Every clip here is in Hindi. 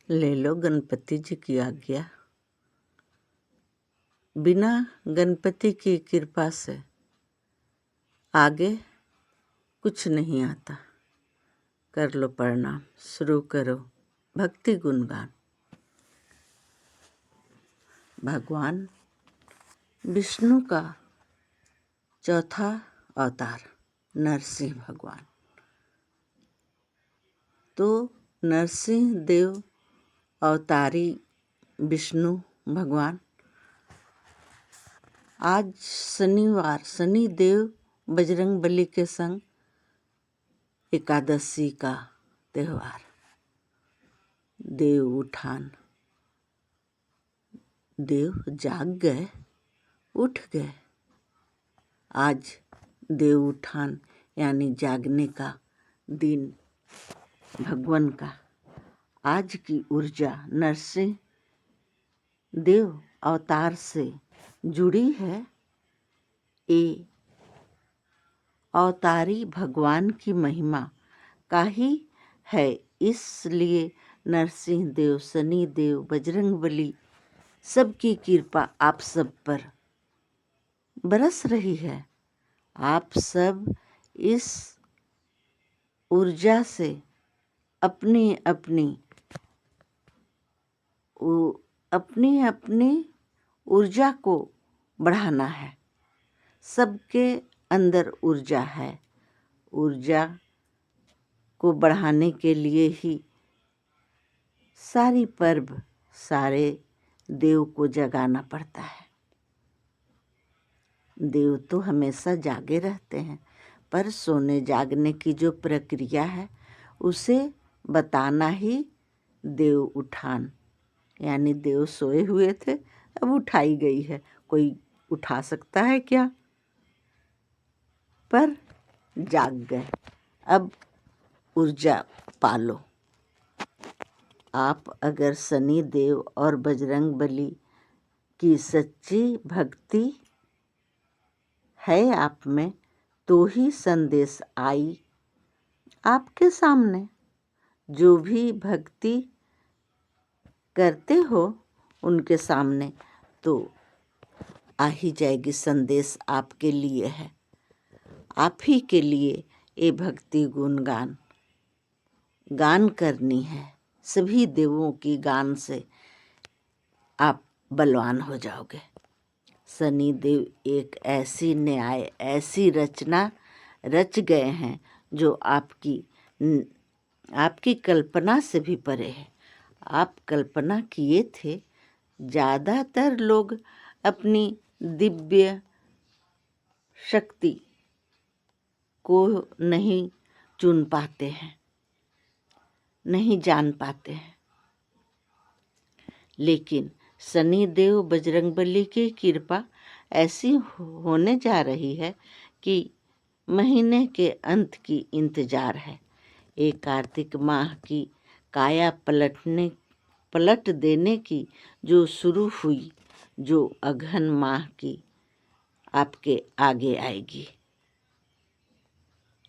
ले लो गणपति जी की आज्ञा। बिना गणपति की कृपा से आगे कुछ नहीं आता। कर लो प्रणाम, शुरू करो भक्ति गुणगान। भगवान विष्णु का चौथा अवतार नरसिंह भगवान। तो नरसिंह देव अवतारी विष्णु भगवान आज शनिवार शनि देव बजरंगबली के संग एकादशी का त्यौहार देव उठान। देव जाग गए, उठ गए। आज देव उठान यानी जागने का दिन भगवान का। आज की ऊर्जा नरसिंह देव अवतार से जुड़ी है। ये अवतारी भगवान की महिमा का ही है, इसलिए नरसिंह देव, शनि देव, बजरंगबली सबकी कृपा आप सब पर बरस रही है। आप सब इस ऊर्जा से अपनी अपनी ऊर्जा को बढ़ाना है। सबके अंदर ऊर्जा है। ऊर्जा को बढ़ाने के लिए ही सारी पर्व, सारे देव को जगाना पड़ता है। देव तो हमेशा जागे रहते हैं, पर सोने जागने की जो प्रक्रिया है उसे बताना ही देव उठान, यानी देव सोए हुए थे, अब उठाई गई है। कोई उठा सकता है क्या? पर जाग गए। अब ऊर्जा पालो। आप अगर शनि देव और बजरंगबली की सच्ची भक्ति है आप में, तो ही संदेश आई आपके सामने। जो भी भक्ति करते हो उनके सामने तो आ ही जाएगी। संदेश आपके लिए है, आप ही के लिए ये भक्ति गुणगान गान करनी है। सभी देवों की गान से आप बलवान हो जाओगे। शनि देव एक ऐसी न्याय, ऐसी रचना रच गए हैं जो आपकी कल्पना से भी परे है। आप कल्पना किए थे, ज़्यादातर लोग अपनी दिव्य शक्ति को नहीं चुन पाते हैं, नहीं जान पाते हैं। लेकिन शनि देव बजरंगबली की कृपा ऐसी होने जा रही है कि महीने के अंत की इंतजार है। एक कार्तिक माह की काया पलट देने की जो शुरू हुई, जो अगहन माह की आपके आगे आएगी,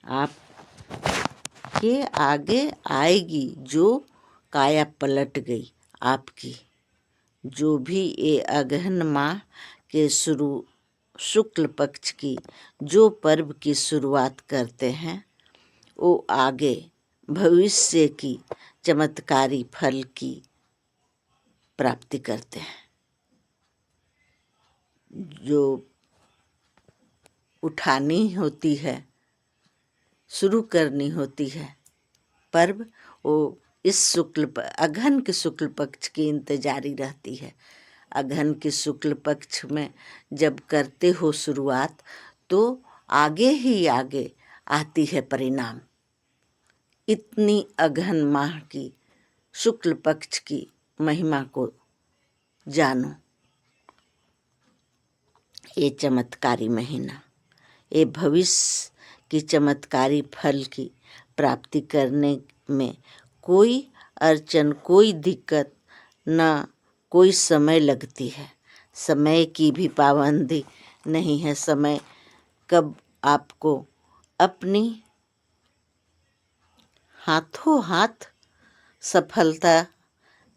आपके आगे आएगी, जो काया पलट गई आपकी। जो भी ये अगहन माह के शुक्ल पक्ष की जो पर्व की शुरुआत करते हैं, वो आगे भविष्य की चमत्कारी फल की प्राप्ति करते हैं। जो उठानी होती है, शुरू करनी होती है पर्व, वो इस अगहन के शुक्ल पक्ष की इंतजारी रहती है। अगहन के शुक्ल पक्ष में जब करते हो शुरुआत, तो आगे ही आगे आती है परिणाम। इतनी अगहन माह की शुक्ल पक्ष की महिमा को जानो। ये चमत्कारी महीना, ये भविष्य की चमत्कारी फल की प्राप्ति करने में कोई अड़चन, कोई दिक्कत न कोई समय लगती है। समय की भी पाबंदी नहीं है। समय कब आपको अपनी हाथों हाथ सफलता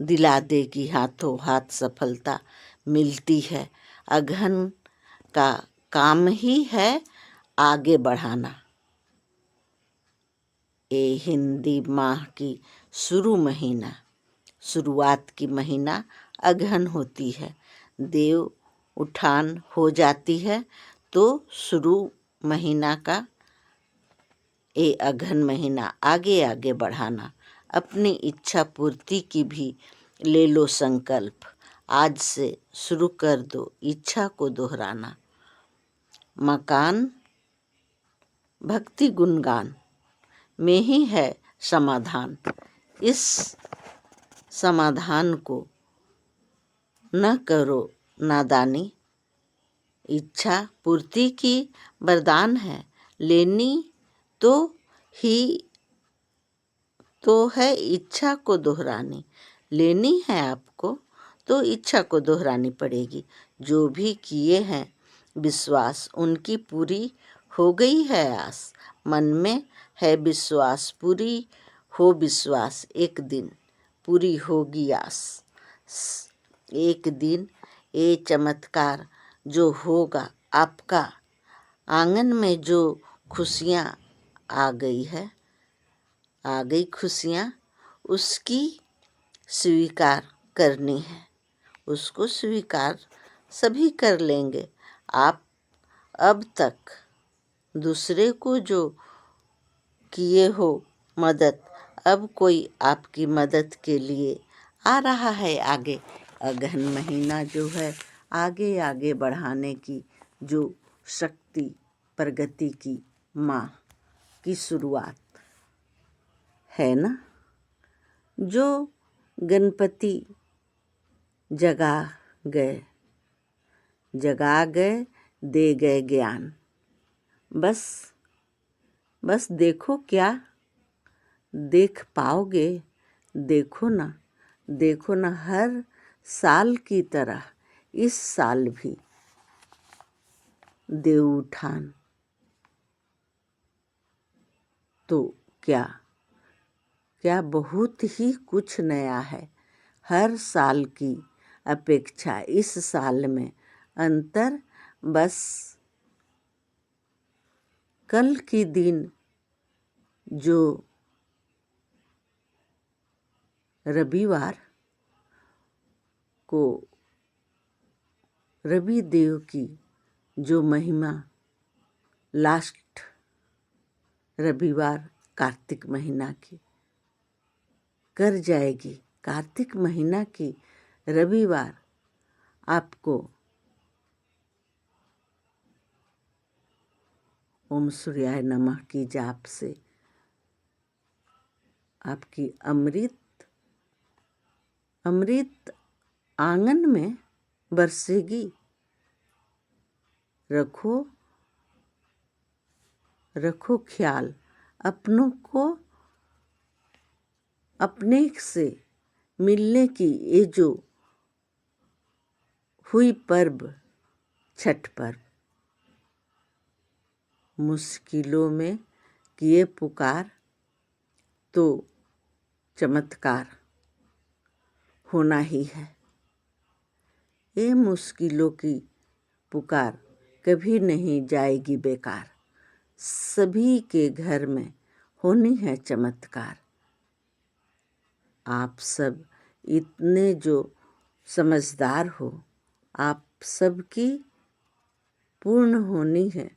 दिला देगी हाथों हाथ सफलता मिलती है। अगहन का काम ही है आगे बढ़ाना। ये हिंदी माह की शुरुआत की महीना अगहन होती है। देव उठान हो जाती है तो शुरू महीना का ये अगहन महीना आगे आगे बढ़ाना। अपनी इच्छा पूर्ति की भी ले लो संकल्प। आज से शुरू कर दो इच्छा को दोहराना। मकान भक्ति गुणगान में ही है समाधान। इस समाधान को न करो नादानी। इच्छा पूर्ति की वरदान है। लेनी तो ही तो है इच्छा को दोहरानी। लेनी है आपको तो इच्छा को दोहरानी पड़ेगी। जो भी किए हैं विश्वास उनकी पूरी हो गई है आस। मन में है विश्वास पूरी हो विश्वास। एक दिन पूरी होगी आस। एक दिन ये चमत्कार जो होगा आपका। आंगन में जो खुशियाँ आ गई खुशियाँ उसकी स्वीकार करनी है। उसको स्वीकार सभी कर लेंगे। आप अब तक दूसरे को जो किए हो मदद, अब कोई आपकी मदद के लिए आ रहा है आगे। अगहन महीना जो है आगे आगे बढ़ाने की जो शक्ति प्रगति की माँ की शुरुआत है ना। जो गणपति जगा गए दे गए ज्ञान। बस देखो क्या देख पाओगे। देखो ना हर साल की तरह इस साल भी देव उठान तो क्या बहुत ही कुछ नया है। हर साल की अपेक्षा इस साल में अंतर बस कल की दिन जो रविवार को रवि देव की जो महिमा लास्ट रविवार कार्तिक महीना की कर जाएगी। कार्तिक महीना की रविवार आपको ओम सूर्याय नमः की जाप से आपकी अमृत आंगन में बरसेगी। रखो ख्याल अपनों को अपने से मिलने की। ये जो हुई पर्व छठ पर्व, मुश्किलों में किए पुकार तो चमत्कार होना ही है। ये मुश्किलों की पुकार कभी नहीं जाएगी बेकार। सभी के घर में होनी है चमत्कार। आप सब इतने जो समझदार हो, आप सबकी पूर्ण होनी है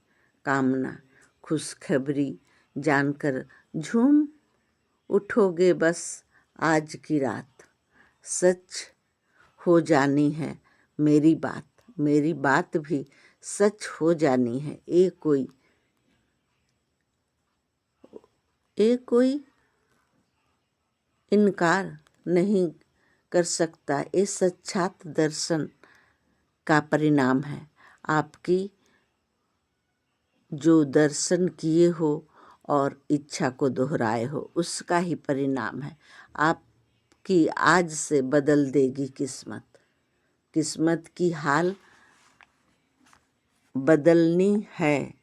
कामना। खुशखबरी जानकर झूम उठोगे बस आज की रात। सच हो जानी है मेरी बात भी सच हो जानी है। ये कोई इनकार नहीं कर सकता। ये साक्षात दर्शन का परिणाम है। आपकी जो दर्शन किए हो और इच्छा को दोहराए हो उसका ही परिणाम है। आपकी आज से बदल देगी किस्मत की हाल बदलनी है।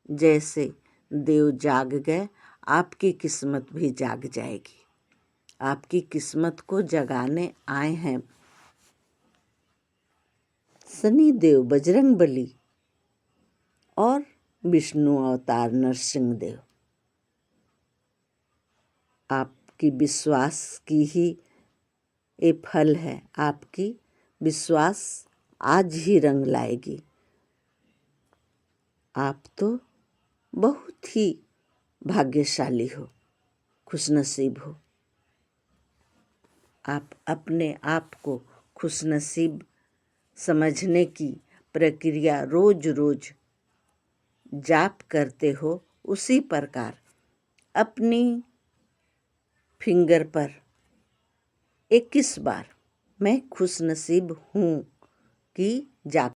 जैसे देव जाग गए आपकी किस्मत भी जाग जाएगी। आपकी किस्मत को जगाने आए हैं शनिदेव, बजरंगबली और विष्णु अवतार नरसिंह देव। आपकी विश्वास की ही ये फल है। आपकी विश्वास आज ही रंग लाएगी। आप तो बहुत ही भाग्यशाली हो, खुशनसीब हो। आप अपने आप को खुशनसीब समझने की प्रक्रिया रोज रोज जाप करते हो, उसी प्रकार अपनी फिंगर पर 21 बार मैं खुशनसीब हूँ कि जाप